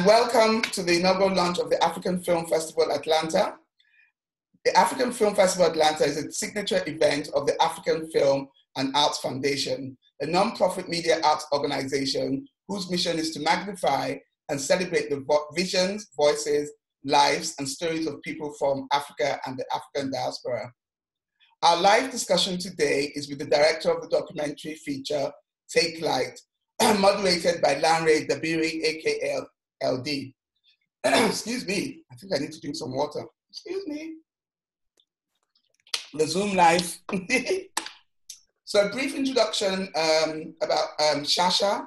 welcome to the inaugural launch of the African Film Festival Atlanta. The African Film Festival Atlanta is a signature event of the African Film and Arts Foundation, a non-profit media arts organization whose mission is to magnify and celebrate the visions, voices, lives, and stories of people from Africa and the African diaspora. Our live discussion today is with the director of the documentary feature, Take Light, moderated by Lanre Dabiri, aka eLDee. Excuse me, I think I need to drink some water. Excuse me. The Zoom live. So a brief introduction about Shasha.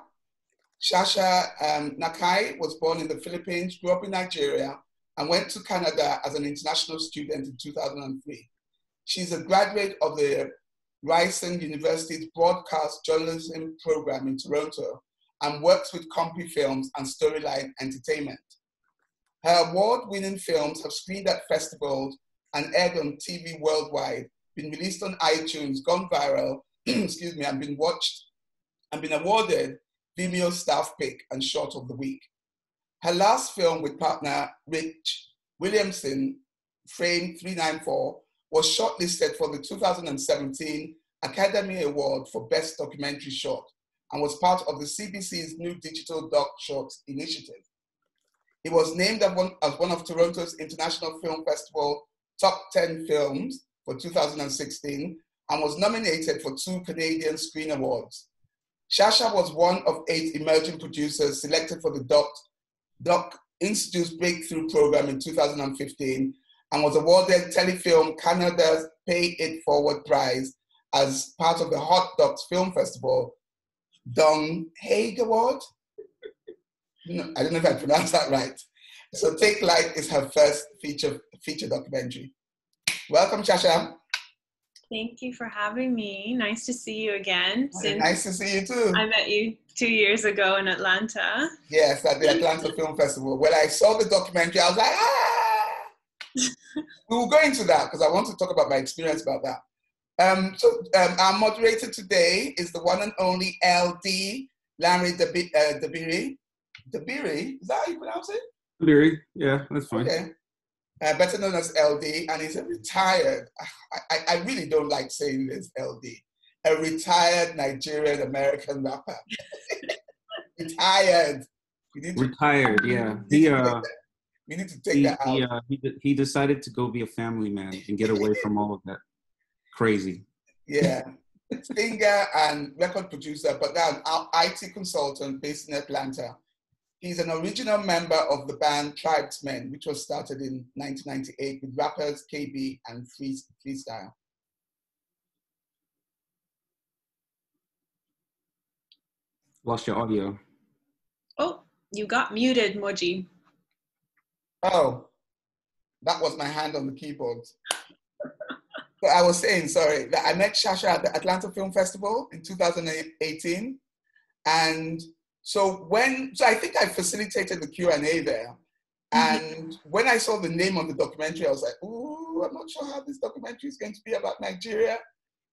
Shasha Nakhai was born in the Philippines, grew up in Nigeria, and went to Canada as an international student in 2003. She's a graduate of the Ryerson University's Broadcast Journalism program in Toronto and works with Compy Films and Storyline Entertainment. Her award-winning films have screened at festivals and aired on TV worldwide, been released on iTunes, gone viral, excuse me, and been watched and been awarded Vimeo Staff Pick and Short of the Week. Her last film with partner Rich Williamson, Frame 394, was shortlisted for the 2017 Academy Award for Best Documentary Short and was part of the CBC's new Digital Doc Shorts initiative. It was named as one of Toronto's International Film Festival Top 10 Films for 2016 and was nominated for 2 Canadian Screen Awards. Shasha was one of 8 emerging producers selected for the Doc Institute's Breakthrough Program in 2015 and was awarded Telefilm Canada's Pay It Forward Prize as part of the Hot Docs Film Festival Dong Haig Award. No, I don't know if I pronounced that right. So Take Light is her first feature documentary. Welcome, Shasha. Thank you for having me. Nice to see you again. Nice to see you too. I met you 2 years ago in Atlanta. Yes, at the Atlanta Film Festival. When I saw the documentary, I was like, ah! We will go into that because I want to talk about my experience about that. Our moderator today is the one and only eLDee, Lanre Dabiri. Dabiri, is that how you pronounce it? Dabiri, yeah, that's fine. Okay. Better known as eLDee, and he's a retired, I really don't like saying this, eLDee, a retired Nigerian American rapper. Retired. Retired, yeah. We need to take that out. He decided to go be a family man and get away from all of that crazy. Yeah. Singer and record producer, but now an IT consultant based in Atlanta. He's an original member of the band Tribesmen, which was started in 1998 with rappers KB and Freestyle. Lost your audio. Oh, you got muted, Moji. Oh, that was my hand on the keyboard. So I was saying, sorry, that I met Shasha at the Atlanta Film Festival in 2018. And so I think I facilitated the Q&A there. And when I saw the name on the documentary, I was like, ooh, I'm not sure how this documentary is going to be about Nigeria.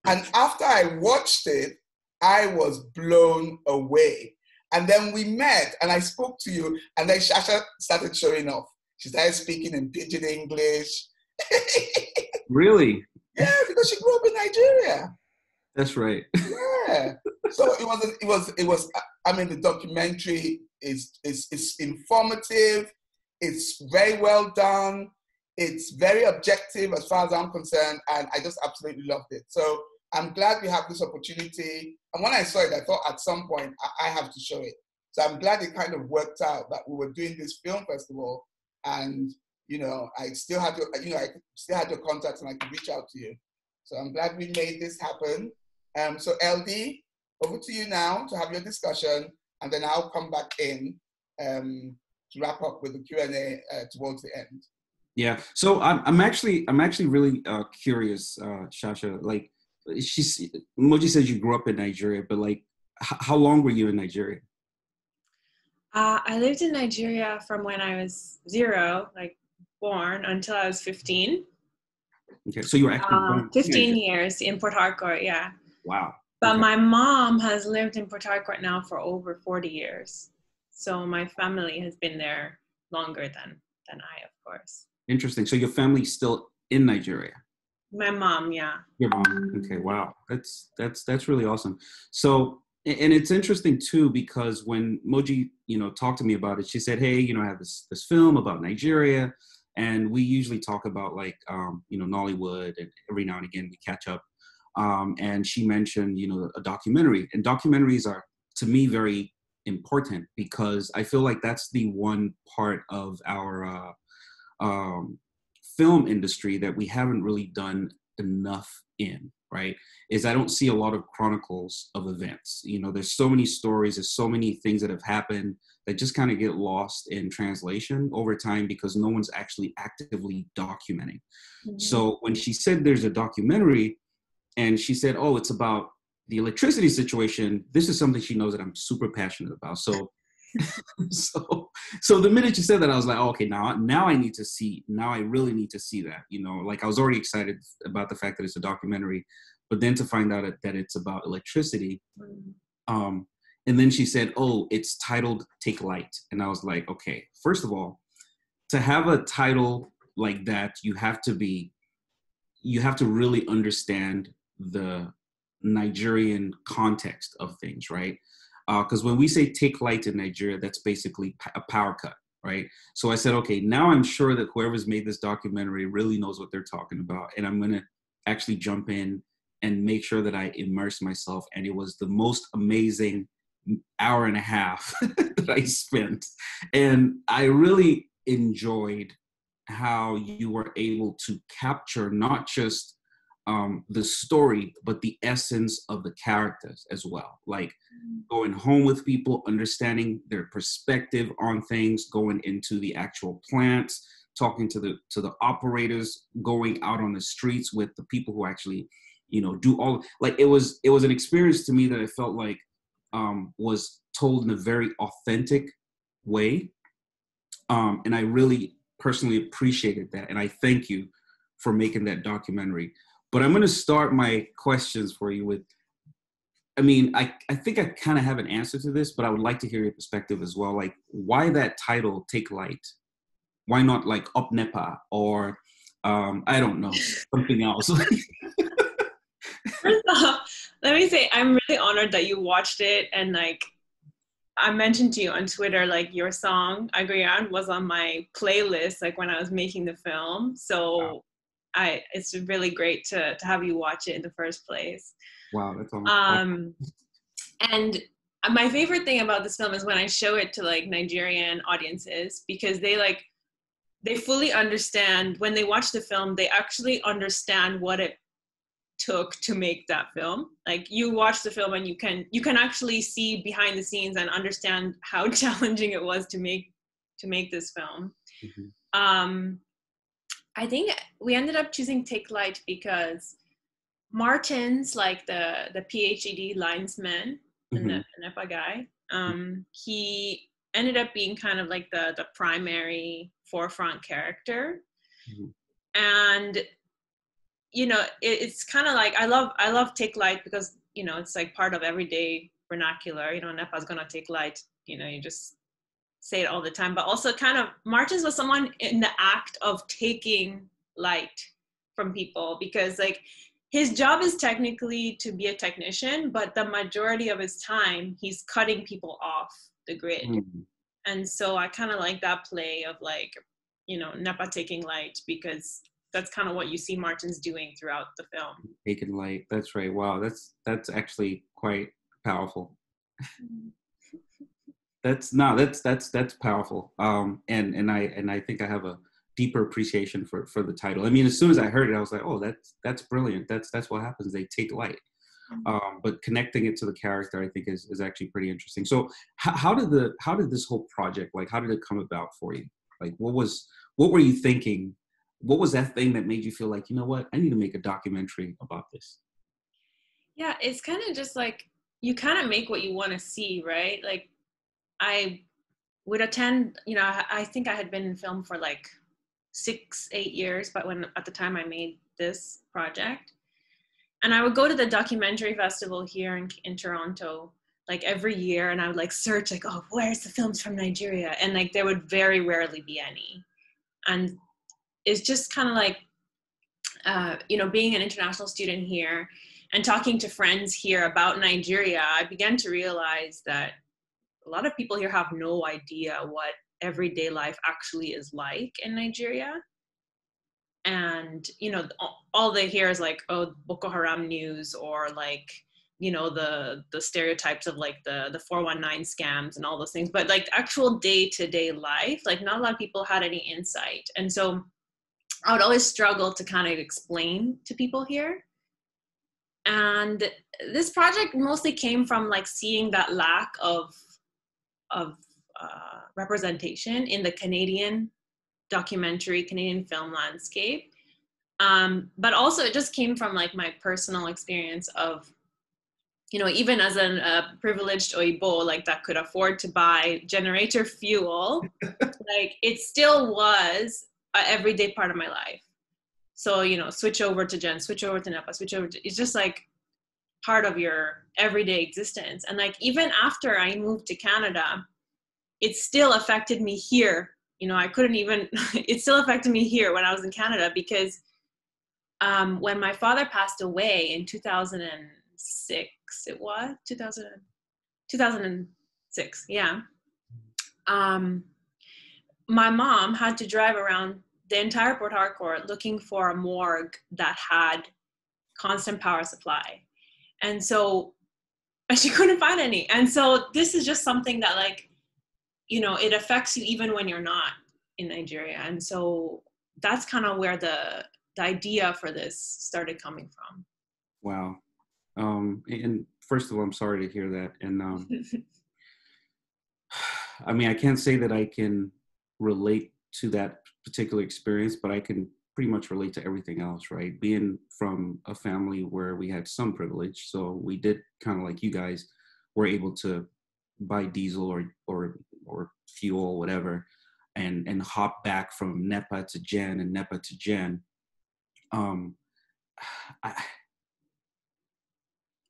And after I watched it, I was blown away. And then we met and I spoke to you and then Shasha started showing off. She started speaking in pidgin English. Really? Yeah, because she grew up in Nigeria. That's right. Yeah. So it was. I mean, the documentary is informative. It's very well done. It's very objective as far as I'm concerned, and I just absolutely loved it. So I'm glad we have this opportunity. And when I saw it, I thought at some point I have to show it. So I'm glad it kind of worked out that we were doing this film festival, and I still had your contacts and I could reach out to you. So I'm glad we made this happen. So eLDee, over to you now to have your discussion, and then I'll come back in to wrap up with the Q&A towards the end. Yeah. So I'm actually really curious, Shasha. Like, Moji says you grew up in Nigeria, but like, how long were you in Nigeria? I lived in Nigeria from when I was 0, like born, until I was 15. Okay, so you were actually born 15 years in Port Harcourt, yeah. Wow. But okay. my mom has lived in Port Harcourt now for over 40 years. So my family has been there longer than I, of course. Interesting. So your family's still in Nigeria? My mom, yeah. Your mom. Okay. Wow. That's really awesome. So, and it's interesting too, because when Moji, talked to me about it, she said, hey, I have this film about Nigeria, and we usually talk about like, Nollywood, and every now and again we catch up. And she mentioned, a documentary, and documentaries are, to me, very important, because I feel like that's the one part of our film industry that we haven't really done enough in, right? Is I don't see a lot of chronicles of events. There's so many stories, there's so many things that have happened that just kind of get lost in translation over time because no one's actually actively documenting. Mm-hmm. So when she said there's a documentary, and she said, oh, it's about the electricity situation, this is something she knows that I'm super passionate about. So so the minute you said that, I was like, oh, okay, now I need to see, now I really need to see that, like I was already excited about the fact that it's a documentary, but then to find out that it's about electricity. And then she said, oh, it's titled Take Light. And I was like, okay, first of all, to have a title like that, you have to really understand the Nigerian context of things, right? Because when we say take light in Nigeria, that's basically a power cut, right? So I said, okay, now I'm sure that whoever's made this documentary really knows what they're talking about, and I'm gonna actually jump in and make sure that I immerse myself. And it was the most amazing hour and a half that I spent. And I really enjoyed how you were able to capture not just the story, but the essence of the characters as well. Like going home with people, understanding their perspective on things, going into the actual plants, talking to the operators, going out on the streets with the people who actually, do all, like it was an experience to me that I felt like was told in a very authentic way. And I really personally appreciated that. And I thank you for making that documentary. But I'm going to start my questions for you with, I think I kind of have an answer to this, but I would like to hear your perspective as well. Like, why that title, Take Light? Why not like Up Nepa or, I don't know, something else? First off, let me say, I'm really honored that you watched it. And like, I mentioned to you on Twitter, like your song, Agrian, was on my playlist, like when I was making the film. So wow. It's really great to have you watch it in the first place. Wow, that's awesome. And my favorite thing about this film is when I show it to like Nigerian audiences, because they fully understand when they watch the film, they actually understand what it took to make that film. Like you watch the film and you can actually see behind the scenes and understand how challenging it was to make this film. Mm-hmm. I think we ended up choosing Take Light because Martin's like the PhD linesman, mm-hmm. the NEPA guy. He ended up being kind of like the primary forefront character. Mm-hmm. And it's kind of like I love Take Light because it's like part of everyday vernacular. NEPA's gonna take light. You just say it all the time. But also kind of Martins was someone in the act of taking light from people, because like his job is technically to be a technician, but the majority of his time he's cutting people off the grid. Mm-hmm. And so I kind of like that play of like, NEPA taking light, because that's kind of what you see Martins doing throughout the film. Taking light. That's right. Wow. That's actually quite powerful. That's powerful. And I think I have a deeper appreciation for the title. As soon as I heard it, I was like, oh, that's brilliant. That's what happens. They take light. Mm-hmm. But connecting it to the character, I think is actually pretty interesting. So how did this whole project, like, how did it come about for you? Like, what were you thinking? What was that thing that made you feel like, you know what, I need to make a documentary about this? Yeah, it's kind of just like, you kind of make what you want to see, right? Like I would attend, I think I had been in film for like 6-8 years, but at the time I made this project, and I would go to the documentary festival here in Toronto like every year, and I would like search like, oh, where's the films from Nigeria? And like there would very rarely be any. And it's just kind of like, being an international student here and talking to friends here about Nigeria, I began to realize that a lot of people here have no idea what everyday life actually is like in Nigeria. And, all they hear is like, oh, Boko Haram news, or like, the stereotypes of like the 419 scams and all those things. But like actual day-to-day life, like not a lot of people had any insight. And so I would always struggle to kind of explain to people here. And this project mostly came from like seeing that lack of representation in the Canadian film landscape. But also it just came from like my personal experience of, even as a privileged Oyibo, like that could afford to buy generator fuel, like it still was an everyday part of my life. So, switch over to Gen, switch over to NEPA, it's just like part of your everyday existence. And like, even after I moved to Canada, it still affected me here. I couldn't even, it still affected me here when I was in Canada, because when my father passed away in 2006, it was 2006. Yeah. My mom had to drive around the entire Port Harcourt looking for a morgue that had constant power supply. And she couldn't find any. And so this is just something that like, it affects you even when you're not in Nigeria. And so that's kind of where the idea for this started coming from. Wow. And first of all, I'm sorry to hear that. And I mean, I can't say that I can relate to that particular experience, but I can pretty much relate to everything else, right? Being from a family where we had some privilege, so we did kind of like you guys were able to buy diesel or fuel, whatever, and hop back from NEPA to Gen and NEPA to Gen.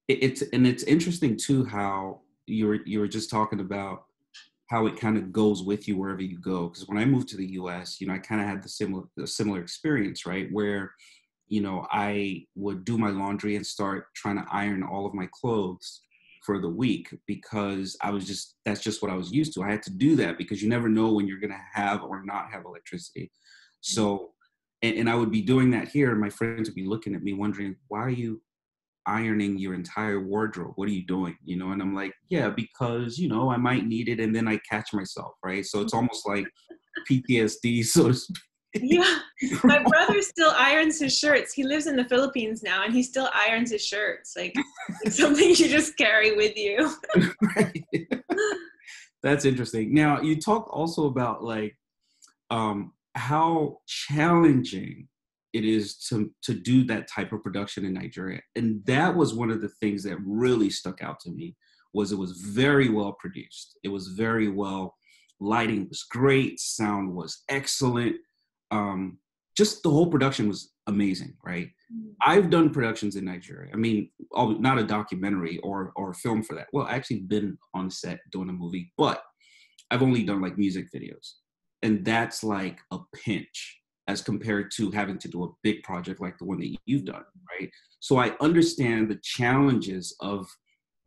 It's interesting too how you were just talking about how it kind of goes with you wherever you go. Because when I moved to the U.S., I kind of had the similar experience, right? Where, I would do my laundry and start trying to iron all of my clothes for the week, because that's just what I was used to. I had to do that because you never know when you're going to have or not have electricity. So, and I would be doing that here, and my friends would be looking at me wondering, why are you ironing your entire wardrobe? What are you doing? And I'm like, yeah, because, I might need it, and then I catch myself, right? So it's almost like PTSD, so to speak. Yeah, my brother still irons his shirts. He lives in the Philippines now, and he still irons his shirts. Like, it's something you just carry with you. Right. That's interesting. Now, you talked also about like how challenging it is to do that type of production in Nigeria. And that was one of the things that really stuck out to me. It was very well produced. It was very well, lighting was great, sound was excellent. Just the whole production was amazing, right? I've done productions in Nigeria. I mean, not a documentary or a film for that. Well, I actually been on set doing a movie, but I've only done like music videos. And that's like a pinch as compared to having to do a big project like the one that you've done, right? So I understand the challenges of,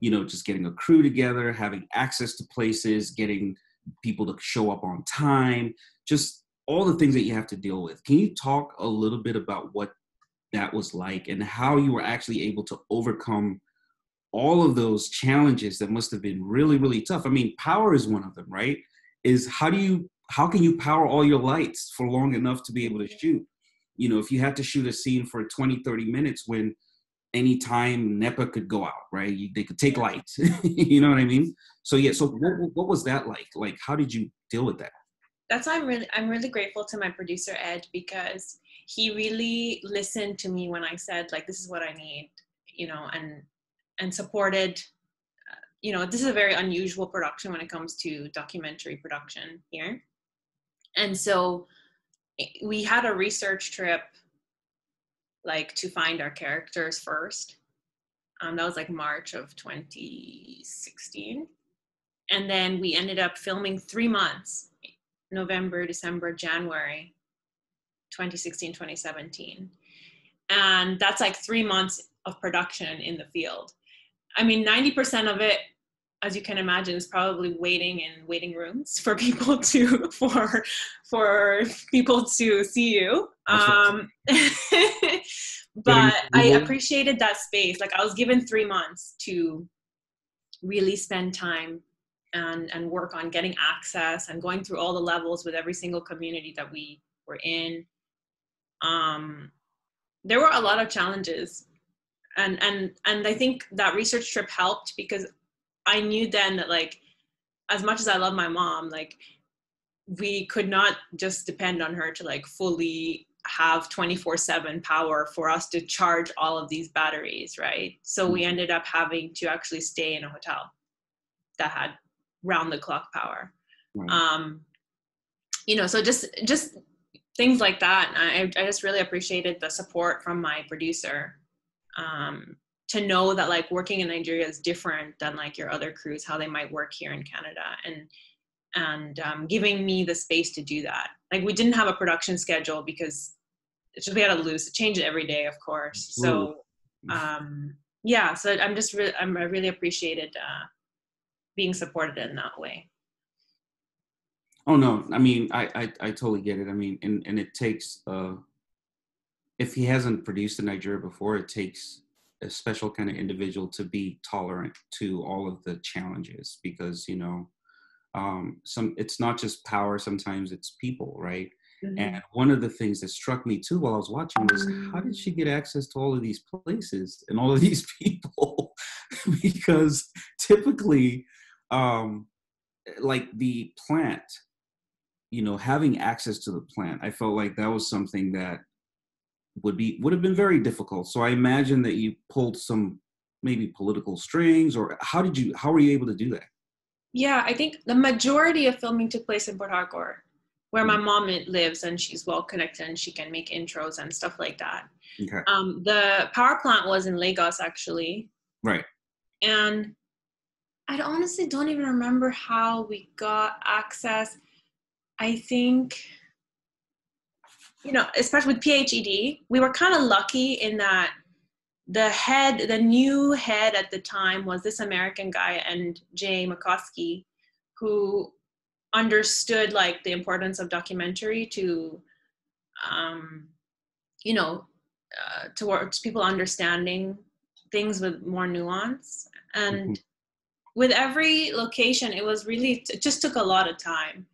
just getting a crew together, having access to places, getting people to show up on time, just all the things that you have to deal with. Can you talk a little bit about what that was like and how you were actually able to overcome all of those challenges that must have been really, really tough? I mean, power is one of them, right? How can you power all your lights for long enough to be able to shoot? If you had to shoot a scene for 20, 30 minutes when anytime NEPA could go out, right? They could take lights, you know what I mean? So yeah, so what was that like? Like, how did you deal with that? That's why I'm really grateful to my producer, Ed, because he really listened to me when I said, like, this is what I need, and supported. This is a very unusual production when it comes to documentary production here. And so we had a research trip, like, to find our characters first. That was like March of 2016. And then we ended up filming 3 months, November, December, January, 2016, 2017. And that's like 3 months of production in the field. I mean, 90% of it, as you can imagine, is probably waiting in waiting rooms for people to, for people to see you. But I appreciated that space. Like I was given 3 months to really spend time and work on getting access and going through all the levels with every single community that we were in. There were a lot of challenges, and I think that research trip helped because I knew then that, like, as much as I love my mom, like, we could not just depend on her to like fully have 24/7 power for us to charge all of these batteries, right? So we ended up having to actually stay in a hotel that had round the clock power. Right. You know, so just things like that. I just really appreciated the support from my producer, to know that like working in Nigeria is different than like your other crews, how they might work here in Canada, and giving me the space to do that. Like we didn't have a production schedule because it's just, we had to change it every day, of course. So yeah, so I really appreciated being supported in that way. Oh no, I mean, I totally get it. I mean, and it takes, if he hasn't produced in Nigeria before, it takes a special kind of individual to be tolerant to all of the challenges, because, you know, it's not just power, sometimes it's people, right? Mm-hmm. And one of the things that struck me too while I was watching was, how did she get access to all of these places and all of these people? Because typically, like the plant, you know, having access to the plant, I felt like that was something that would have been very difficult. So I imagine that you pulled some maybe political strings, or how were you able to do that? Yeah, I think the majority of filming took place in Port Harcourt, where my mom lives, and she's well connected and she can make intros and stuff like that. Okay. The power plant was in Lagos, actually. Right. And I honestly don't even remember how we got access. I think, you know, especially with PHED, we were kind of lucky in that the new head at the time was this American guy, and Jay McCoskey, who understood like the importance of documentary to, you know, towards people understanding things with more nuance. And with every location, it just took a lot of time,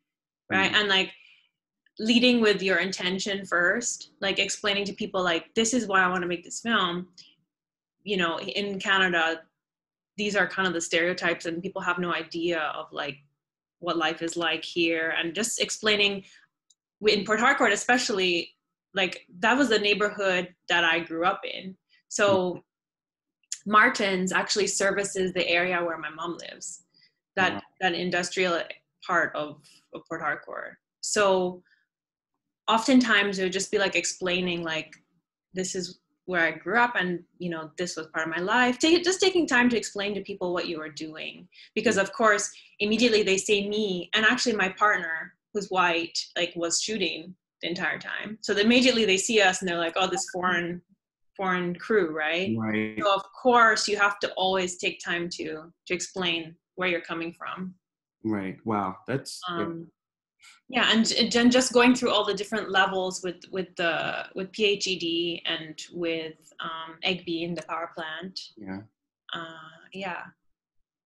right? And like leading with your intention first, like explaining to people like, this is why I want to make this film. You know, in Canada, these are kind of the stereotypes, and people have no idea of like what life is like here. And just explaining in Port Harcourt, especially, like that was the neighborhood that I grew up in. So Martin's actually services the area where my mom lives, that industrial part of Port Harcourt. So oftentimes it would just be like explaining like, this is where I grew up, and you know, this was part of my life. Just taking time to explain to people what you were doing, because of course immediately they say me, and actually my partner, who's white, like was shooting the entire time. So immediately they see us and they're like, oh, this foreign crew, right? Right. So of course you have to always take time to explain where you're coming from. Right. Wow. That's yeah, and just going through all the different levels with PHED and with EGB in the power plant. Yeah. Yeah.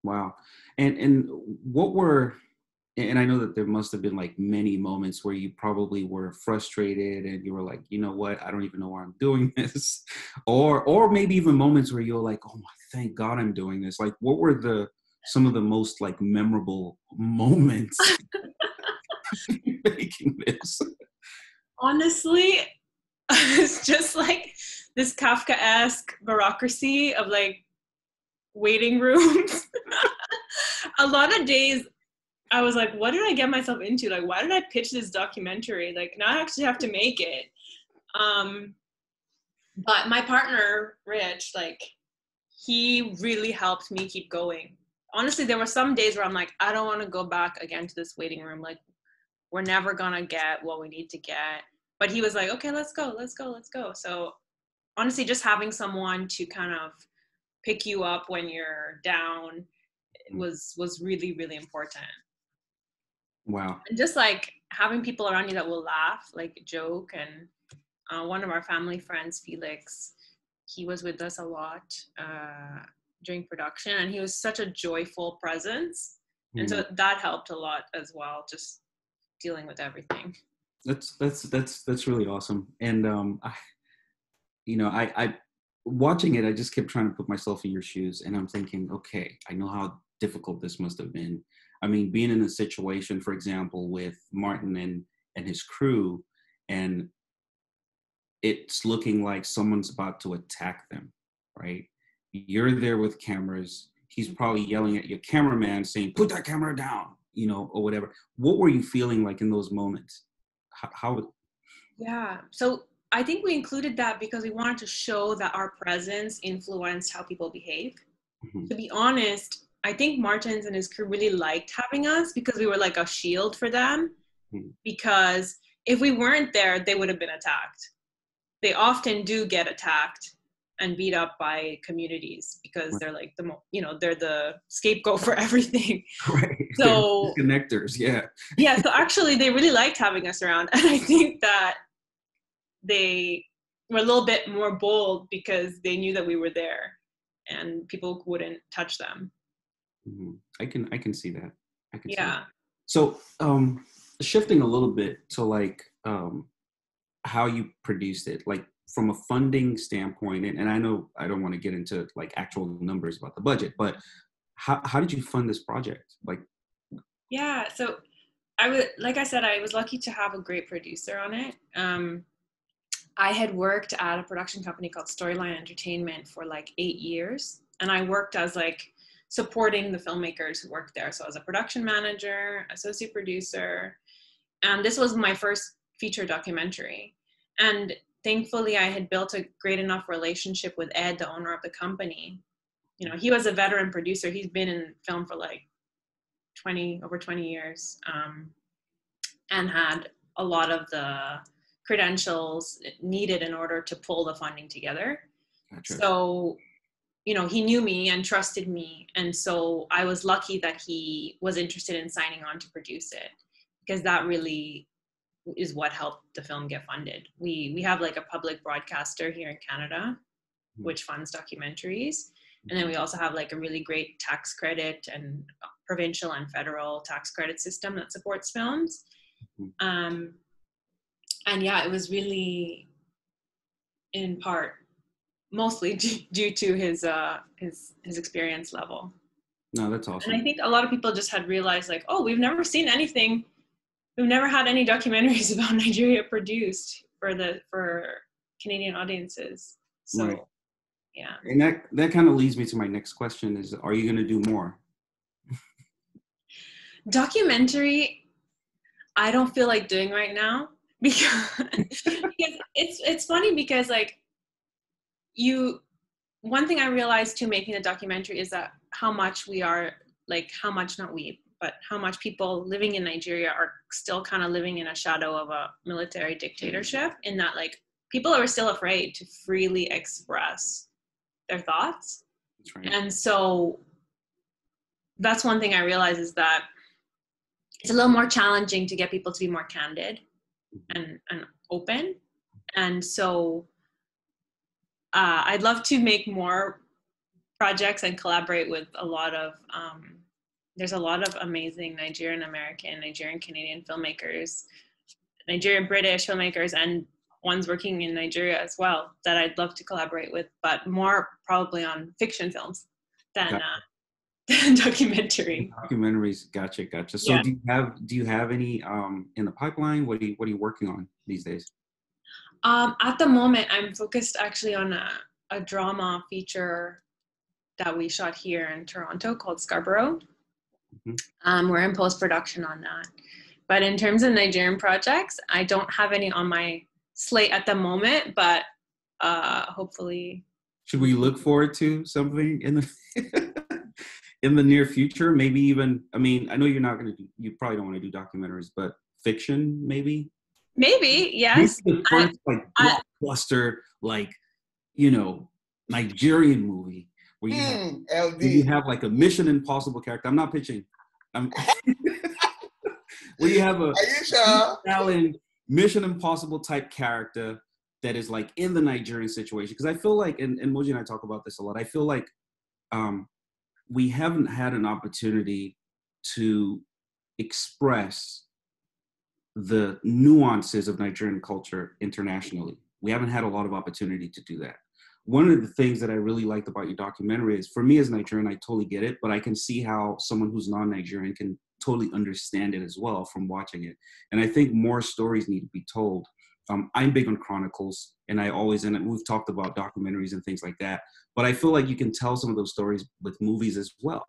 Wow. And what were, and I know that there must have been like many moments where you probably were frustrated and you were like, you know what, I don't even know why I'm doing this, or maybe even moments where you're like, oh my, thank God I'm doing this. Like, what were some of the most like memorable moments making this? Honestly, it's just like this Kafkaesque bureaucracy of like waiting rooms. A lot of days I was like, what did I get myself into? Like, why did I pitch this documentary? Like, now I actually have to make it. But my partner, Rich, like, he really helped me keep going. Honestly, there were some days where I'm like, I don't want to go back again to this waiting room. Like, we're never gonna get what we need to get. But he was like, okay, let's go. So honestly, just having someone to kind of pick you up when you're down was really, really important. Wow. And just like having people around you that will laugh, like joke. And one of our family friends, Felix, he was with us a lot during production, and he was such a joyful presence. And so that helped a lot as well, just dealing with everything. That's really awesome. And I watching it, I just kept trying to put myself in your shoes, and I'm thinking, okay, I know how difficult this must have been. I mean, being in a situation, for example, with Martin and his crew, and it's looking like someone's about to attack them, right? You're there with cameras. He's probably yelling at your cameraman saying, put that camera down, or whatever. What were you feeling like in those moments? How? Yeah. So I think we included that because we wanted to show that our presence influenced how people behave. Mm-hmm. To be honest, I think Martins and his crew really liked having us because we were like a shield for them. Mm-hmm. Because if we weren't there, they would have been attacked. They often do get attacked and beat up by communities because they're like they're the scapegoat for everything. Right. So connectors, yeah. Yeah. So actually, they really liked having us around, and I think that they were a little bit more bold because they knew that we were there, and people wouldn't touch them. Mm-hmm. I can see that. I can. Yeah. See that. So, shifting a little bit to like how you produced it, like from a funding standpoint, and I know I don't want to get into like actual numbers about the budget, but how did you fund this project? Like, yeah, so like I said, I was lucky to have a great producer on it. I had worked at a production company called Storyline Entertainment for like 8 years, and I worked as like supporting the filmmakers who worked there. So I was a production manager, associate producer, and this was my first feature documentary. And thankfully, I had built a great enough relationship with Ed, the owner of the company. He was a veteran producer. He's been in film for like over 20 years, and had a lot of the credentials needed in order to pull the funding together. Gotcha. So, he knew me and trusted me. And so I was lucky that he was interested in signing on to produce it, because that really is what helped the film get funded. We have like a public broadcaster here in Canada, which funds documentaries. And then we also have like a really great tax credit and provincial and federal tax credit system that supports films. And yeah, it was really in part, mostly due to his experience level. No, that's awesome. And I think a lot of people just had realized like, oh, we've never seen anything. We've never had any documentaries about Nigeria produced for Canadian audiences. So, right. Yeah. And that kind of leads me to my next question is, are you going to do more? Documentary, I don't feel like doing right now because it's funny because like one thing I realized too making a documentary is that how much people living in Nigeria are still kind of living in a shadow of a military dictatorship, in that like people are still afraid to freely express their thoughts. That's right. And so that's one thing I realize is that it's a little more challenging to get people to be more candid and open. And so I'd love to make more projects and collaborate with a lot of, there's a lot of amazing Nigerian American, Nigerian Canadian filmmakers, Nigerian British filmmakers, and ones working in Nigeria as well that I'd love to collaborate with, but more probably on fiction films than documentary. Documentaries, gotcha. So yeah. Do you have any in the pipeline? What are you working on these days? At the moment, I'm focused actually on a drama feature that we shot here in Toronto called Scarborough. Mm-hmm. We're in post-production on that. But in terms of Nigerian projects, I don't have any on my slate at the moment, but hopefully should we look forward to something in the in the near future? Maybe even, I mean, I know you're not going to do, you probably don't want to do documentaries, but fiction, maybe? Maybe, yes. Maybe the first like blockbuster, like, you know, Nigerian movie where you have, LD. where you have like a Mission Impossible character. I'm not pitching. Where you have a Are you sure? Alan Mission Impossible type character that is like in the Nigerian situation. Because I feel like, and Moji and I talk about this a lot, I feel like we haven't had an opportunity to express the nuances of Nigerian culture internationally. We haven't had a lot of opportunity to do that. One of the things that I really liked about your documentary is, for me as Nigerian, I totally get it, but I can see how someone who's non-Nigerian can totally understand it as well from watching it. And I think more stories need to be told. I'm big on chronicles, and I always, and we've talked about documentaries and things like that, but I feel like you can tell some of those stories with movies as well.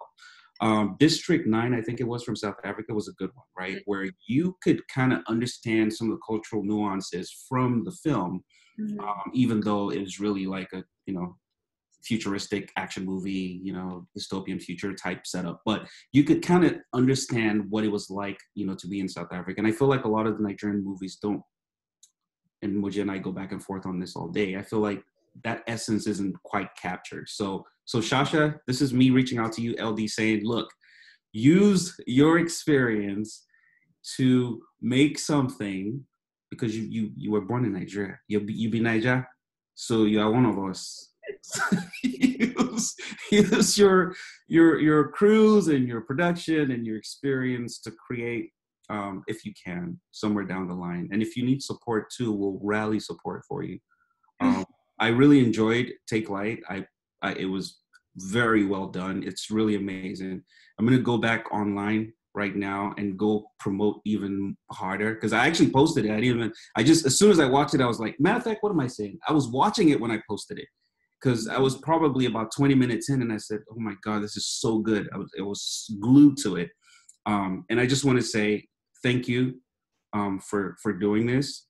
District 9, I think it was, from South Africa, was a good one, right? Where you could kind of understand some of the cultural nuances from the film, even though it was really like a, you know, futuristic action movie, you know, dystopian future type setup. But you could kind of understand what it was like, you know, to be in South Africa. And I feel like a lot of the Nigerian movies don't, and Moji and I go back and forth on this all day, I feel like that essence isn't quite captured. So Shasha, this is me reaching out to you, eLDee, saying, look, use your experience to make something, because you were born in Nigeria. You be Niger, so you are one of us. use your crews and your production and your experience to create, if you can, somewhere down the line. And if you need support too, we'll rally support for you. I really enjoyed Take Light. It was very well done. It's really amazing. I'm gonna go back online right now and go promote even harder, because I actually posted it. I just, as soon as I watched it, I was like, matter of fact, what am I saying? I was watching it when I posted it, because I was probably about 20 minutes in, and I said, oh my God, this is so good. I was glued to it. And I just want to say thank you for doing this.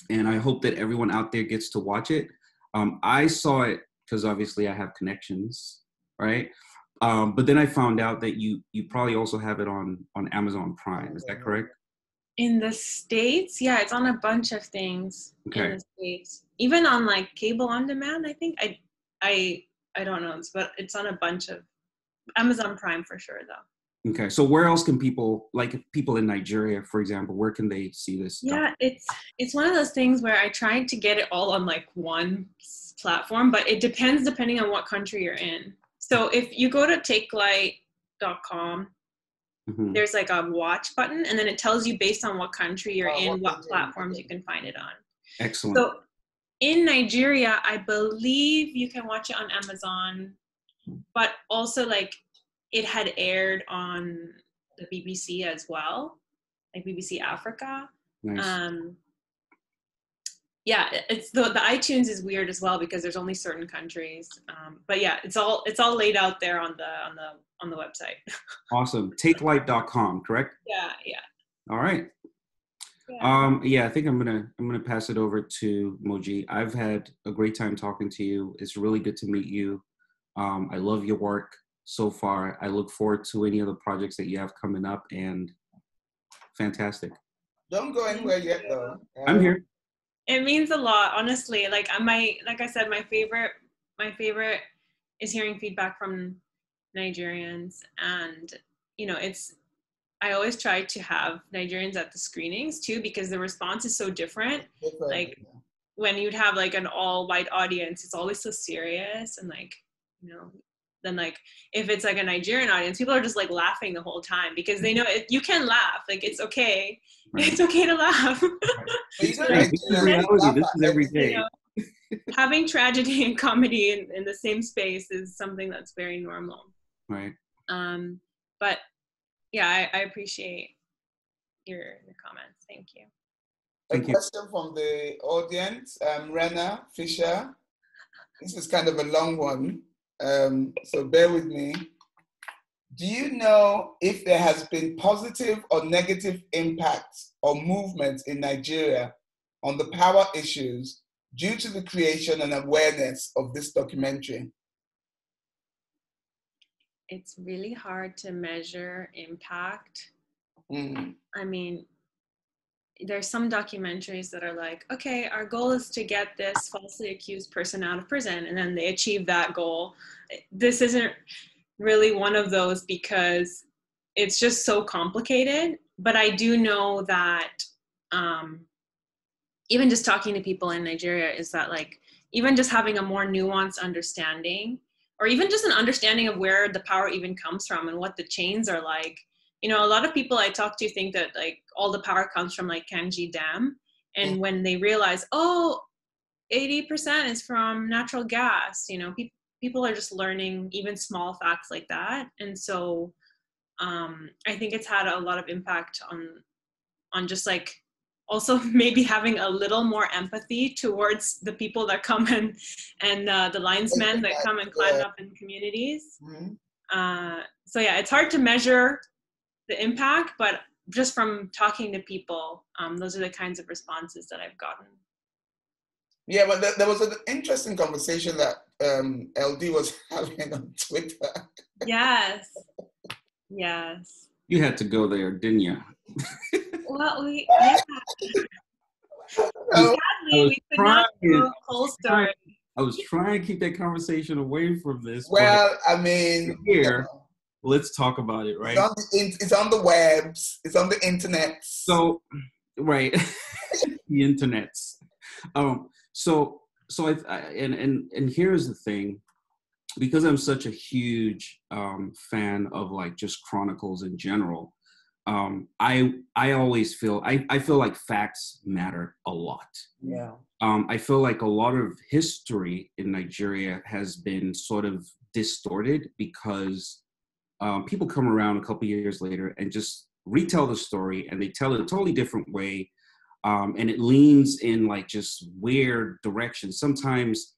And I hope that everyone out there gets to watch it. I saw it because obviously I have connections, right? But then I found out that you probably also have it on Amazon Prime. Is that correct? In the States, yeah, it's on a bunch of things. Okay. In the States, even on like cable on demand. I think I don't know, but it's on a bunch of Amazon Prime for sure, though. Okay, so where else can people, like people in Nigeria, for example, where can they see this? Yeah, it's one of those things where I tried to get it all on like one platform, but it depends depending on what country you're in. So if you go to takelight.com, there's like a watch button, and then it tells you based on what country you're in, what platforms you can find it on. Excellent. So in Nigeria, I believe you can watch it on Amazon, but also like it had aired on the BBC as well, like BBC Africa. Nice. Yeah, it's the iTunes is weird as well because there's only certain countries. But yeah, it's all laid out there on the website. Awesome. Takelight.com, correct? Yeah. All right. Yeah. I think I'm gonna pass it over to Moji. I've had a great time talking to you. It's really good to meet you. I love your work so far. I look forward to any other projects that you have coming up, and fantastic. Don't go anywhere yet, though. I'm here. It means a lot, honestly. Like I said, my favorite is hearing feedback from Nigerians, and you know, I always try to have Nigerians at the screenings too, because the response is so different. Like when you'd have like an all white audience, it's always so serious, and like, you know, then like if it's like a Nigerian audience, people are just like laughing the whole time because they know you can laugh. Like it's okay. Right. It's okay to laugh. This is every day. You know, having tragedy and comedy in the same space is something that's very normal. Right. But yeah, I appreciate your comments. Thank you. A question from the audience, Rena Fisher. This is kind of a long one, so bear with me. Do you know if there has been positive or negative impacts or movements in Nigeria on the power issues due to the creation and awareness of this documentary? It's really hard to measure impact. Mm. I mean, there's some documentaries that are like, okay, our goal is to get this falsely accused person out of prison, and then they achieve that goal. This isn't really one of those because it's just so complicated. But I do know that even just talking to people in Nigeria is that, like, even just having a more nuanced understanding, or even just an understanding of where the power even comes from and what the chains are like. You know, a lot of people I talk to think that like all the power comes from like Kanji Dam. And when they realize, oh, 80% is from natural gas, you know, people are just learning even small facts like that. And so I think it's had a lot of impact on just like also maybe having a little more empathy towards the people that come and the linesmen that come and climb up in communities. Mm-hmm. So yeah, it's hard to measure the impact, but just from talking to people, those are the kinds of responses that I've gotten. Yeah, but there was an interesting conversation that eLDee was having on Twitter. Yes. Yes. You had to go there, didn't you? Well, yeah. Sadly, we could not do a whole story. I was trying to keep that conversation away from this. Well, I mean, here, let's talk about it, right? It's on the webs. It's on the internet. So, right, the internets. So and here's the thing, because I'm such a huge fan of like just chronicles in general. I always feel I feel like facts matter a lot. Yeah. I feel like a lot of history in Nigeria has been sort of distorted because people come around a couple years later and just retell the story, and they tell it a totally different way. And it leans in like just weird directions. Sometimes,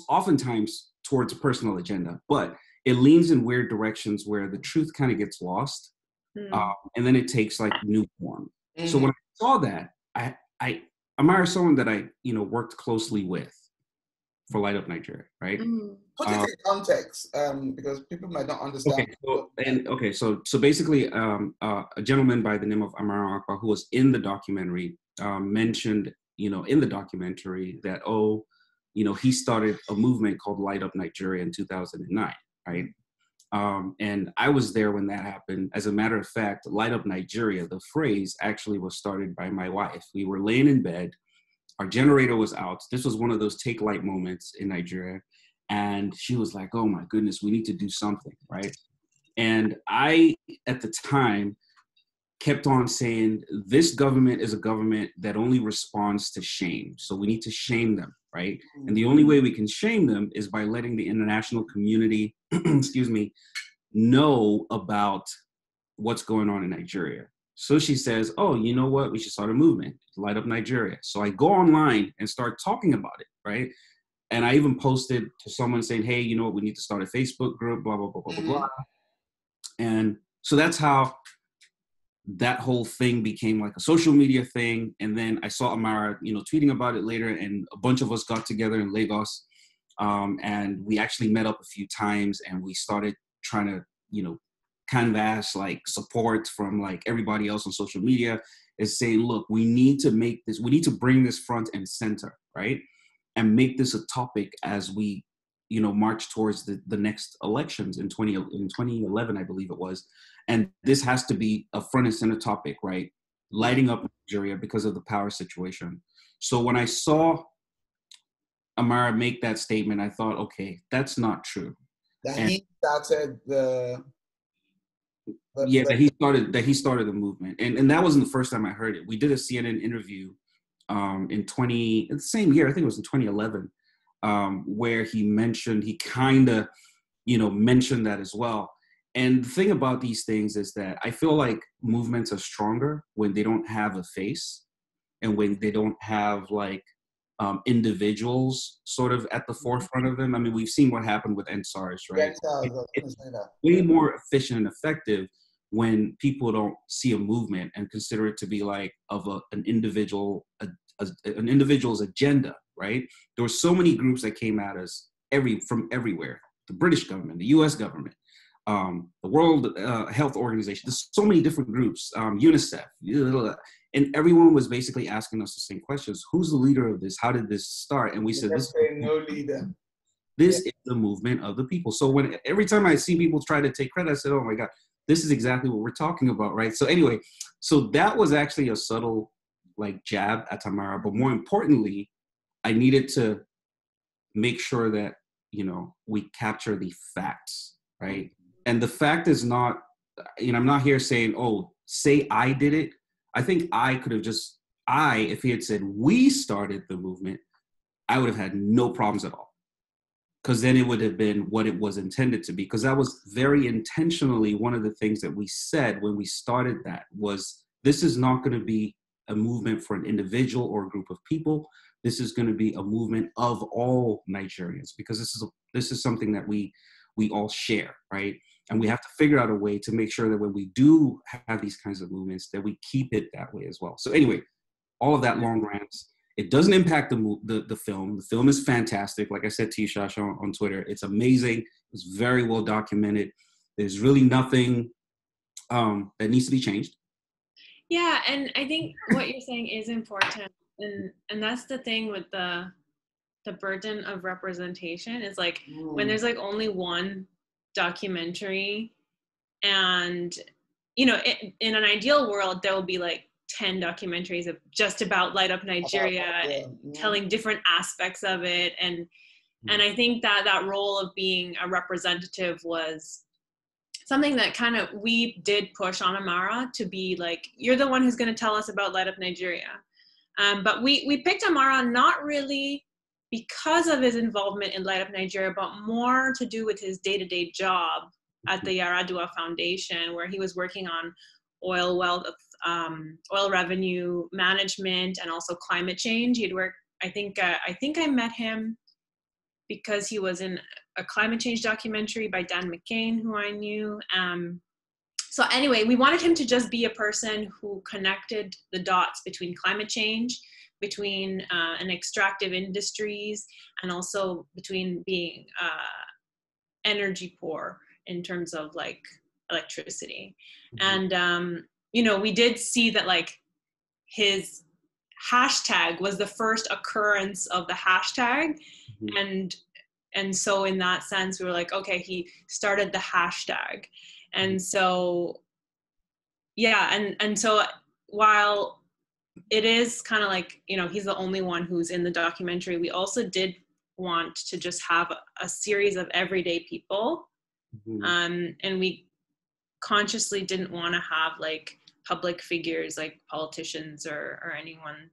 oftentimes towards a personal agenda, but it leans in weird directions where the truth kind of gets lost. And then it takes like new form. Mm-hmm. So when I saw that, I admire someone that I, worked closely with for Light Up Nigeria, right? Put it in context, because people might not understand. So basically, a gentleman by the name of Amara Akpa, who was in the documentary, mentioned, in the documentary that, he started a movement called Light Up Nigeria in 2009, right? And I was there when that happened. As a matter of fact, Light Up Nigeria, the phrase actually was started by my wife. We were laying in bed. Our generator was out. This was one of those take light moments in Nigeria. And she was like, oh my goodness, we need to do something, right? And I, at the time, kept on saying, this government is a government that only responds to shame. So we need to shame them, right? And the only way we can shame them is by letting the international community, know about what's going on in Nigeria. So she says, oh, you know what? We should start a movement, Light Up Nigeria. So I go online and start talking about it, right? And I even posted to someone saying, hey, you know what? We need to start a Facebook group, blah, blah, blah, blah, blah, blah. And so that's how that whole thing became like a social media thing. And then I saw Amara, tweeting about it later, and a bunch of us got together in Lagos. And we actually met up a few times, and we started trying to, canvas like support from like everybody else on social media, is saying, look, we need to bring this front and center, right? And make this a topic as we, march towards the next elections in 2011, I believe it was. And this has to be a front and center topic, right? Lighting up Nigeria because of the power situation. So when I saw Amara make that statement, I thought, okay, that's not true. He started that he started the movement. And that wasn't the first time I heard it. We did a CNN interview in the same year, I think it was in 2011, where he kind of, mentioned that as well. And the thing about these things is that I feel like movements are stronger when they don't have a face, and when they don't have like individuals sort of at the forefront of them. I mean, we've seen what happened with NSARS, right? It's way more efficient and effective when people don't see a movement and consider it to be like of an individual's agenda, right? There were so many groups that came at us from everywhere. The British government, the US government, the World Health Organization. There's so many different groups, UNICEF, and everyone was basically asking us the same questions. Who's the leader of this? How did this start? And we said, no leader. This is the movement of the people. So every time I see people try to take credit, I said, oh my God, this is exactly what we're talking about, right? So anyway, so that was actually a subtle like jab at Tamara, but more importantly, I needed to make sure that, we capture the facts, right? And the fact is not, I'm not here saying, oh, say I did it. I think I could have if he had said we started the movement, I would have had no problems at all. Because then it would have been what it was intended to be. Because that was very intentionally one of the things that we said when we started that was, this is not going to be a movement for an individual or a group of people. This is going to be a movement of all Nigerians, because this is something that we all share, right? And we have to figure out a way to make sure that when we do have these kinds of movements, that we keep it that way as well. So anyway, all of that long rants. It doesn't impact the film. The film is fantastic. Like I said to you, Shasha, on Twitter, it's amazing. It's very well documented. There's really nothing that needs to be changed. Yeah, and I think what you're saying is important. And that's the thing with the burden of representation is like when there's like only one documentary and, in an ideal world, there will be like 10 documentaries just about Light Up Nigeria, telling different aspects of it. And I think that role of being a representative was something that kind of we did push on Amara to be like, you're the one who's going to tell us about Light Up Nigeria. But we picked Amara not really because of his involvement in Light Up Nigeria, but more to do with his day-to-day job at the Yaradua Foundation, where he was working on oil revenue management and also climate change. He'd worked, I think I met him because he was in a climate change documentary by Dan McCain, who I knew. So anyway, we wanted him to just be a person who connected the dots between climate change, between an extractive industries, and also between being energy poor in terms of like electricity. And we did see that like his hashtag was the first occurrence of the hashtag. And so in that sense, we were like, okay, he started the hashtag. And so, yeah. And so while it is kind of like, he's the only one who's in the documentary, we also did want to just have a series of everyday people. And we consciously didn't want to have like public figures like politicians or anyone,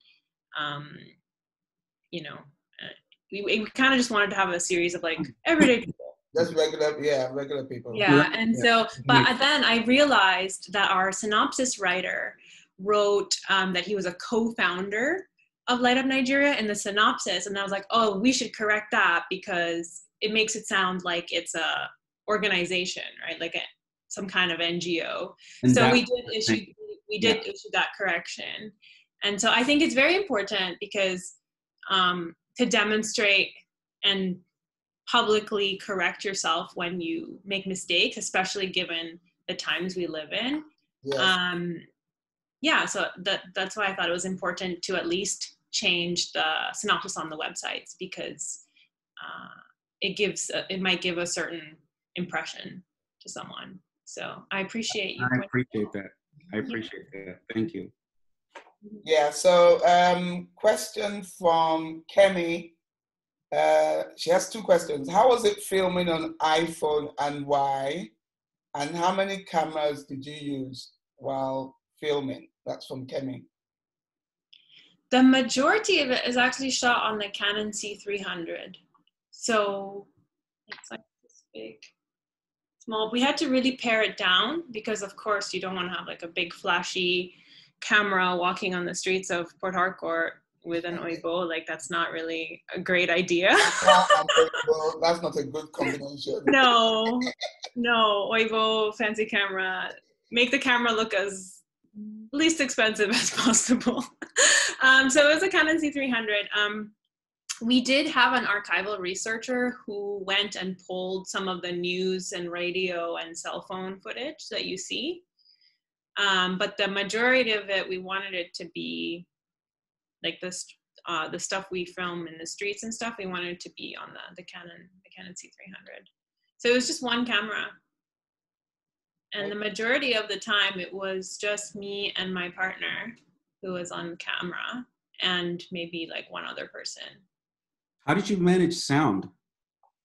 we kind of just wanted to have a series of like everyday people. Just regular people. Yeah, and so, but then I realized that our synopsis writer wrote that he was a co-founder of Light Up Nigeria in the synopsis, and I was like, oh, we should correct that because it makes it sound like it's a organization, right? Like some kind of NGO. And so we did issue that correction. And so I think it's very important because to demonstrate and publicly correct yourself when you make mistakes, especially given the times we live in. Yes. So that's why I thought it was important to at least change the synopsis on the websites, because it might give a certain impression to someone. So I appreciate you. I appreciate that. Thank you. Yeah, so question from Kemi. She has two questions. How was it filming on iPhone and why? And how many cameras did you use while filming? That's from Kemi. The majority of it is actually shot on the Canon C300. So it's like this big, small. We had to really pare it down because, of course, you don't want to have like a big flashy camera walking on the streets of Port Harcourt with an Oibo. Like, that's not really a great idea. That's not a good combination. No, Oibo, fancy camera. make the camera look as least expensive as possible. So it was a Canon C300. We did have an archival researcher who went and pulled some of the news and radio and cell phone footage that you see. But the majority of it, we wanted it to be like this, the stuff we film in the streets and stuff, we wanted it to be on the Canon C300. So it was just one camera. And the majority of the time it was just me and my partner who was on camera and maybe like one other person. How did you manage sound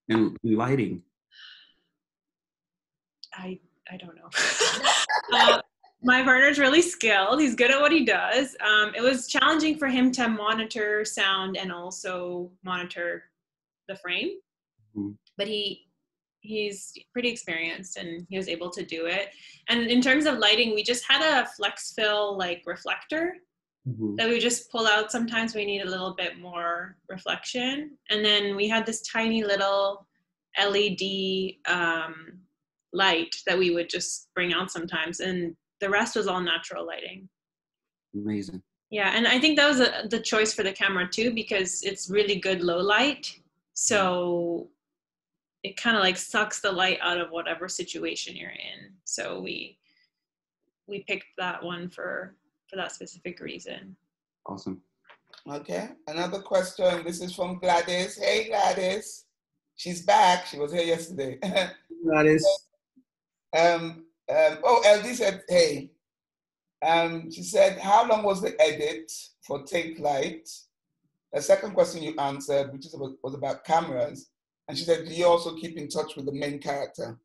and lighting? I don't know. My partner's really skilled. He's good at what he does. It was challenging for him to monitor sound and also monitor the frame. Mm-hmm. But he's pretty experienced and he was able to do it. And in terms of lighting, we just had a flex fill like reflector that we just pull out sometimes we need a little bit more reflection. And then we had this tiny little LED light that we would just bring out sometimes, and the rest was all natural lighting. Amazing. Yeah, and I think that was the choice for the camera too, because it's really good low light. So it kind of like sucks the light out of whatever situation you're in. So we picked that one for that specific reason. Awesome. Okay, another question. This is from Gladys. Hey, Gladys. She's back. She was here yesterday. Gladys. eLDee said, hey. She said, how long was the edit for Take Light? The second question you answered, which was about cameras. And she said, do you also keep in touch with the main character?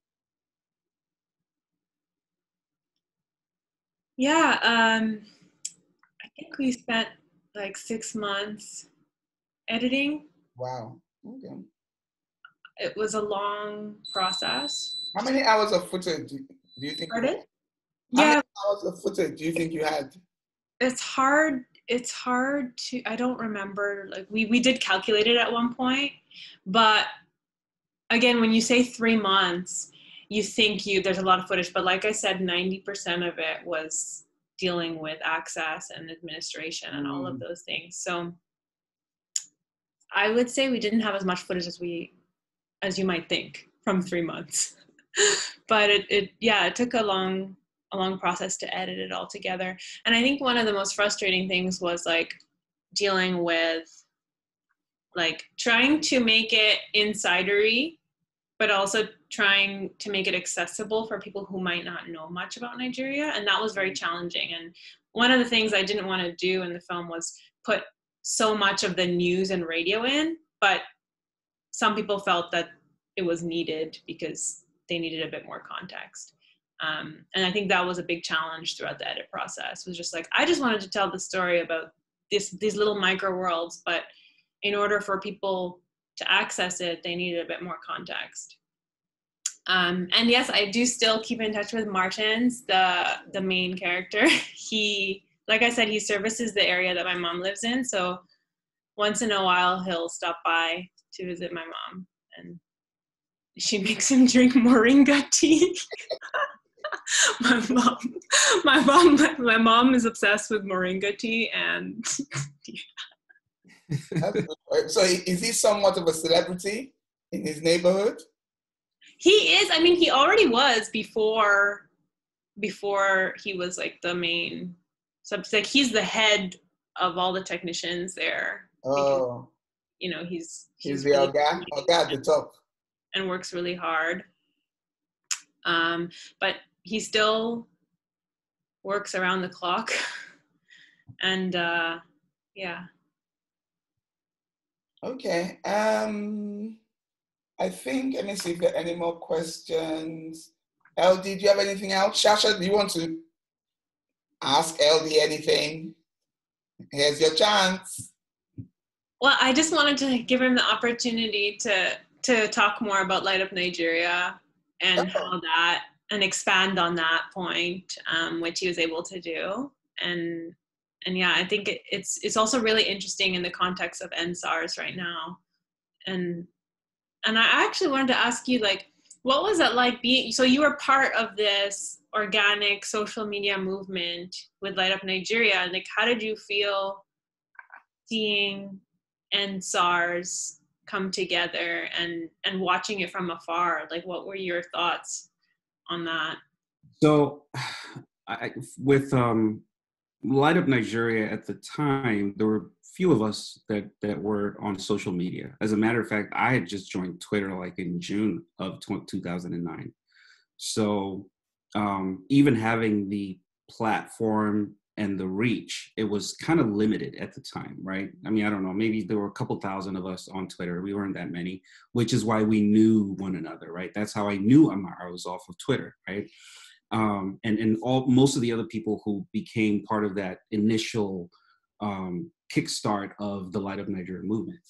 Yeah, I think we spent like 6 months editing. Wow, okay. It was a long process. How many hours of footage do you think? Pardon? How many hours of footage do you think you had? It's hard to, I don't remember, like we did calculate it at one point, but again, when you say 3 months, you think there's a lot of footage, but like I said, 90% of it was dealing with access and administration and all of those things. So I would say we didn't have as much footage as you might think from 3 months, but it took a long process to edit it all together. And I think one of the most frustrating things was like dealing with like trying to make it insidery, but also trying to make it accessible for people who might not know much about Nigeria. And that was very challenging. And one of the things I didn't want to do in the film was put so much of the news and radio in, but some people felt that it was needed because they needed a bit more context. And I think that was a big challenge throughout the edit process. It was just like, I just wanted to tell the story about these little micro worlds, but in order for people to access it, they needed a bit more context. And yes, I do still keep in touch with Martins, the main character. He, like I said, he services the area that my mom lives in. So once in a while, he'll stop by to visit my mom, and she makes him drink moringa tea. My mom is obsessed with moringa tea, and So is he somewhat of a celebrity in his neighborhood? He is. I mean, he already was before he was like the main subject. Like he's the head of all the technicians there. Oh, because, he's the really guy at the top, and works really hard. But he still works around the clock, and yeah. Okay. I think, let me see if there are any more questions. eLDee, do you have anything else? Shasha, do you want to ask eLDee anything? Here's your chance. Well, I just wanted to give him the opportunity to talk more about Light Up Nigeria and how that, and expand on that point, which he was able to do. And yeah, I think it's also really interesting in the context of NSARS right now. And I actually wanted to ask you, like, What was it like being, so you were part of this organic social media movement with Light Up Nigeria. Like, how did you feel seeing SARS come together and watching it from afar? Like, what were your thoughts on that? So with Light Up Nigeria at the time, there were few of us that were on social media. As a matter of fact, I had just joined Twitter like in June of 2009. So even having the platform and the reach, it was kind of limited at the time, right? I mean, I don't know, maybe there were a couple thousand of us on Twitter. We weren't that many, which is why we knew one another, right? That's how I knew Amara was off of Twitter, right? And most of the other people who became part of that initial kickstart of the Light Up Nigeria movement.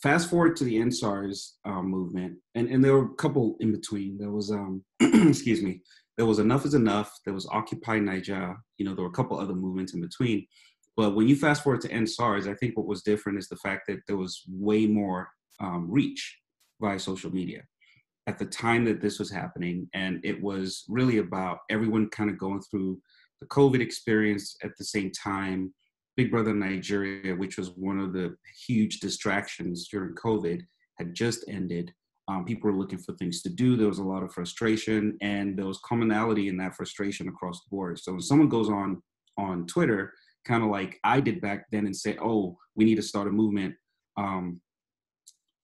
Fast forward to the SARS movement, and there were a couple in between. There was, excuse me, there was Enough is Enough, there was Occupy Niger, there were a couple other movements in between. But when you fast forward to SARS, I think what was different is the fact that there was way more reach via social media at the time that this was happening. And it was really about everyone kind of going through the COVID experience at the same time. Big Brother Nigeria, which was one of the huge distractions during COVID, had just ended. People were looking for things to do. There was a lot of frustration, and there was commonality in that frustration across the board. So when someone goes on Twitter, kind of like I did back then, and say, "Oh, we need to start a movement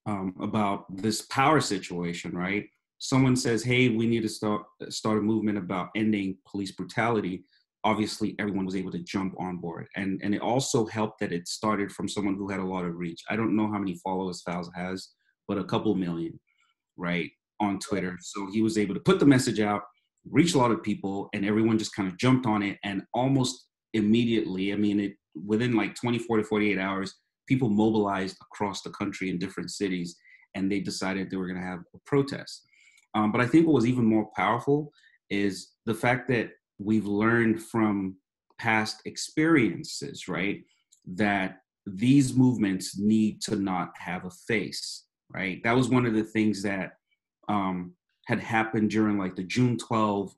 about this power situation," right? Someone says, "Hey, we need to start a movement about ending police brutality." Obviously, everyone was able to jump on board. And it also helped that it started from someone who had a lot of reach. I don't know how many followers Fowles has, but a couple million, right, on Twitter. So he was able to put the message out, reach a lot of people, and everyone just kind of jumped on it. And almost immediately, I mean, within like 24 to 48 hours, people mobilized across the country in different cities, and they decided they were going to have a protest. But I think what was even more powerful is the fact that we've learned from past experiences, right, that these movements need to not have a face, right? That was one of the things that had happened during like the June 12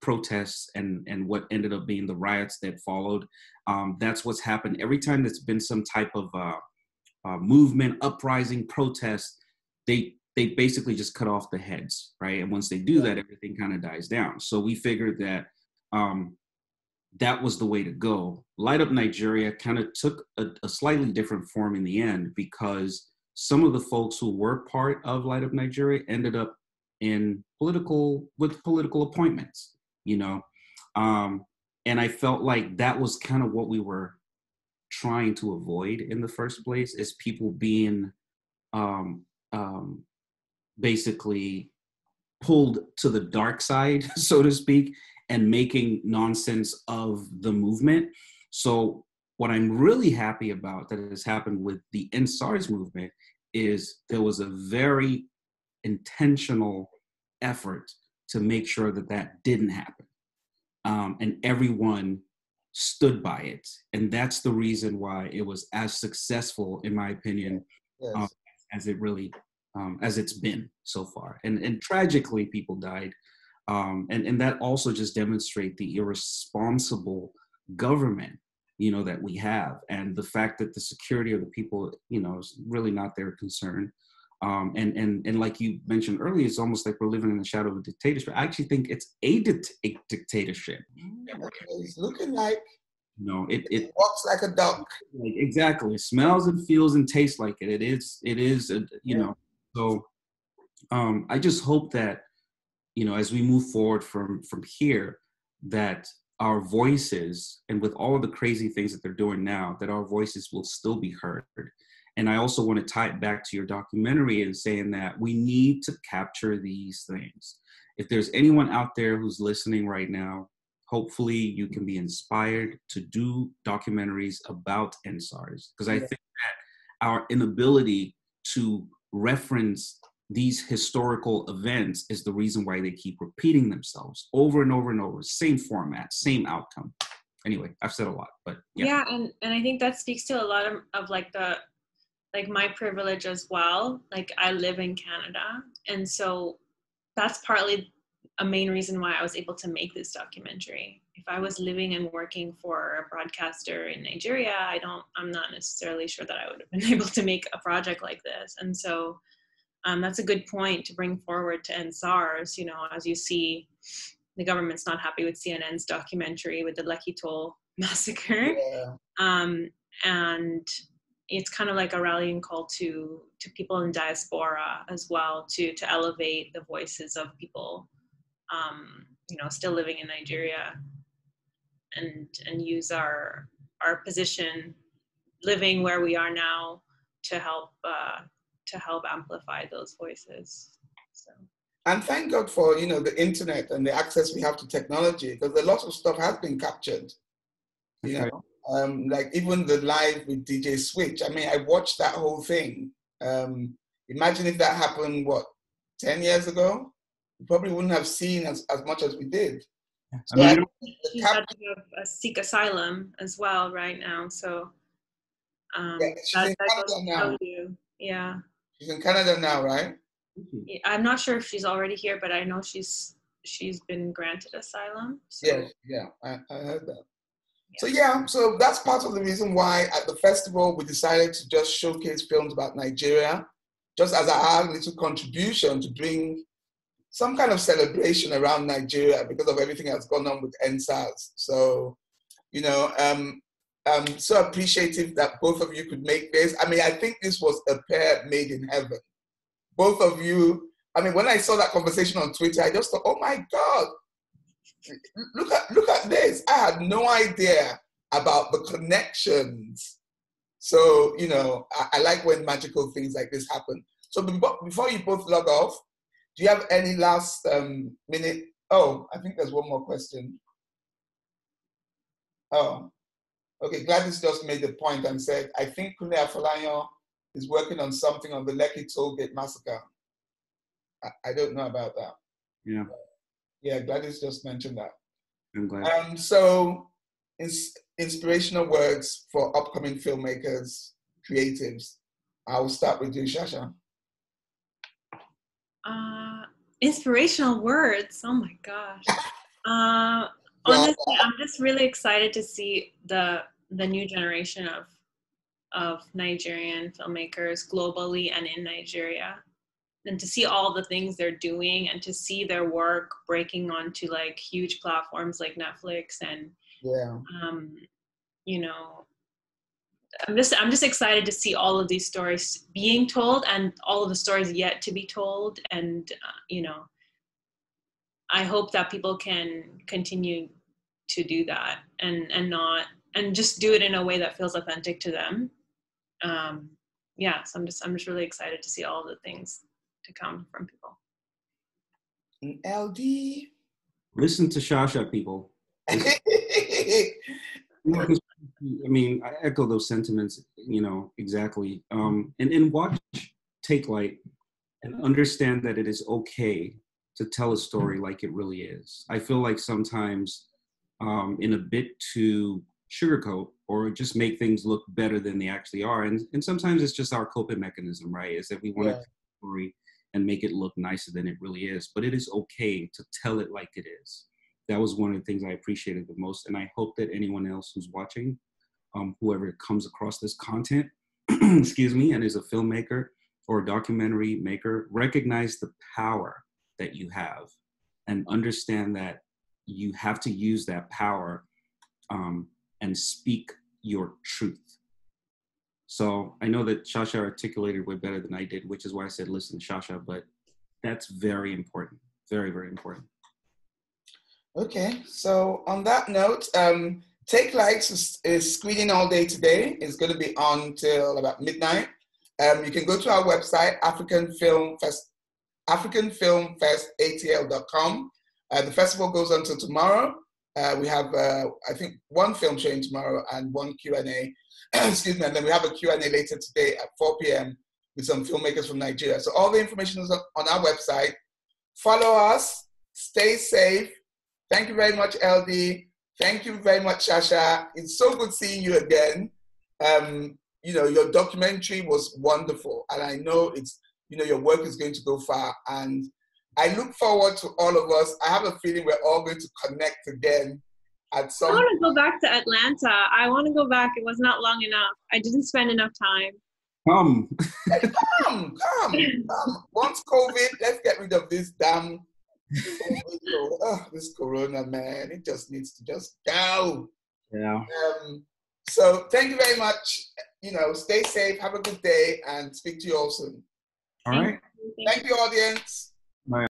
protests and what ended up being the riots that followed. That's what's happened every time there's been some type of movement, uprising, protest. They basically just cut off the heads, right? And once they do that, everything kind of dies down. So we figured that that was the way to go. Light Up Nigeria kind of took a slightly different form in the end, because some of the folks who were part of Light Up Nigeria ended up in political appointments, and I felt like that was kind of what we were trying to avoid in the first place, is people being basically pulled to the dark side, so to speak, and making nonsense of the movement. So what I'm really happy about that has happened with the SARS movement is there was a very intentional effort to make sure that that didn't happen. And everyone stood by it. And that's the reason why it was as successful, in my opinion, as it really, as it's been so far. And tragically, people died. And that also just demonstrates the irresponsible government, that we have, and the fact that the security of the people, is really not their concern. And like you mentioned earlier, it's almost like we're living in the shadow of a dictatorship. I actually think it's a dictatorship. It's looking like, it walks like a duck. Exactly. It smells and feels and tastes like it. It is, So I just hope that, as we move forward from here, that our voices, and with all of the crazy things that they're doing now, that our voices will still be heard. And I also want to tie it back to your documentary and saying that we need to capture these things. If there's anyone out there who's listening right now, hopefully you can be inspired to do documentaries about SARS. Because I think that our inability to reference these historical events is the reason why they keep repeating themselves over and over and over, same format, same outcome. Anyway, I've said a lot, but yeah. And I think that speaks to a lot of like my privilege as well. Like, I live in Canada, and so that's partly a main reason why I was able to make this documentary. If I was living and working for a broadcaster in Nigeria, I'm not necessarily sure that I would have been able to make a project like this. And so that's a good point to bring forward to end SARS. You know, as you see, the government's not happy with CNN's documentary with the Lekki Toll massacre. Yeah. And it's kind of like a rallying call to people in diaspora as well, to elevate the voices of people, you know, still living in Nigeria, and use our position living where we are now to help amplify those voices. So. And thank God for, you know, the internet and the access we have to technology, because a lot of stuff has been captured, you know. Like even the live with DJ Switch. I mean, I watched that whole thing. Imagine if that happened, 10 years ago? We probably wouldn't have seen as much as we did. So I mean, she's had to seek asylum as well right now. So yeah, she's in Canada now. Yeah. She's in Canada now, right? I'm not sure if she's already here, but I know she's been granted asylum. So. Yeah, I heard that. So that's part of the reason why at the festival we decided to just showcase films about Nigeria, just as our little contribution to bring some kind of celebration around Nigeria because of everything that's gone on with NSAS. So, you know, I'm so appreciative that both of you could make this. I mean, I think this was a pair made in heaven. Both of you, I mean, when I saw that conversation on Twitter, I just thought, oh my God, look at this. I had no idea about the connections. So, you know, I like when magical things like this happen. So before you both log off, do you have any last minute? Oh, I think there's one more question. Oh, okay. Gladys just made the point and said, I think Kunle Afolayan is working on something on the Lekki Tollgate massacre. I don't know about that. Yeah. Yeah, Gladys just mentioned that. I'm glad. So, inspirational words for upcoming filmmakers, creatives. I'll start with you, Shasha. Inspirational words. Oh my gosh. Honestly, I'm just really excited to see the new generation of Nigerian filmmakers globally and in Nigeria, and to see all the things they're doing and to see their work breaking onto like huge platforms like Netflix and you know, I'm just excited to see all of these stories being told and all of the stories yet to be told. And, you know, I hope that people can continue to do that and just do it in a way that feels authentic to them. So I'm just really excited to see all of the things to come from people. eLDee. Listen to Shasha, people. I mean, I echo those sentiments, you know, exactly. And watch Take Light and understand that it is okay to tell a story like it really is. I feel like sometimes in a bit to sugarcoat or just make things look better than they actually are. And sometimes it's just our coping mechanism, right? Is that we want to tell a story and make it look nicer than it really is. But it is okay to tell it like it is. That was one of the things I appreciated the most. And I hope that anyone else who's watching, whoever comes across this content, excuse me, and is a filmmaker or a documentary maker, recognize the power that you have and understand that you have to use that power and speak your truth. So I know that Shasha articulated way better than I did, which is why I said, listen, Shasha, but that's very important. Very, very important. Okay, so on that note, Take Lights is screening all day today. It's going to be on till about midnight. You can go to our website, AfricanFilmFestATL.com. The festival goes on till tomorrow. We have, I think, one film showing tomorrow and one Q&A. Excuse me, and then we have a Q&A later today at 4 p.m. with some filmmakers from Nigeria. So all the information is on our website. Follow us. Stay safe. Thank you very much, eLDee. Thank you very much, Shasha. It's so good seeing you again. You know, your documentary was wonderful, and I know it's, you know, your work is going to go far. And I look forward to all of us. I have a feeling we're all going to connect again at some I want to go back to Atlanta. I want to go back. It was not long enough. I didn't spend enough time. Come. Come. Once COVID, let's get rid of this damn COVID. This corona, man. It just needs to just go. Yeah. So thank you very much. Stay safe, have a good day, and speak to you all soon. All right. Thank you, audience.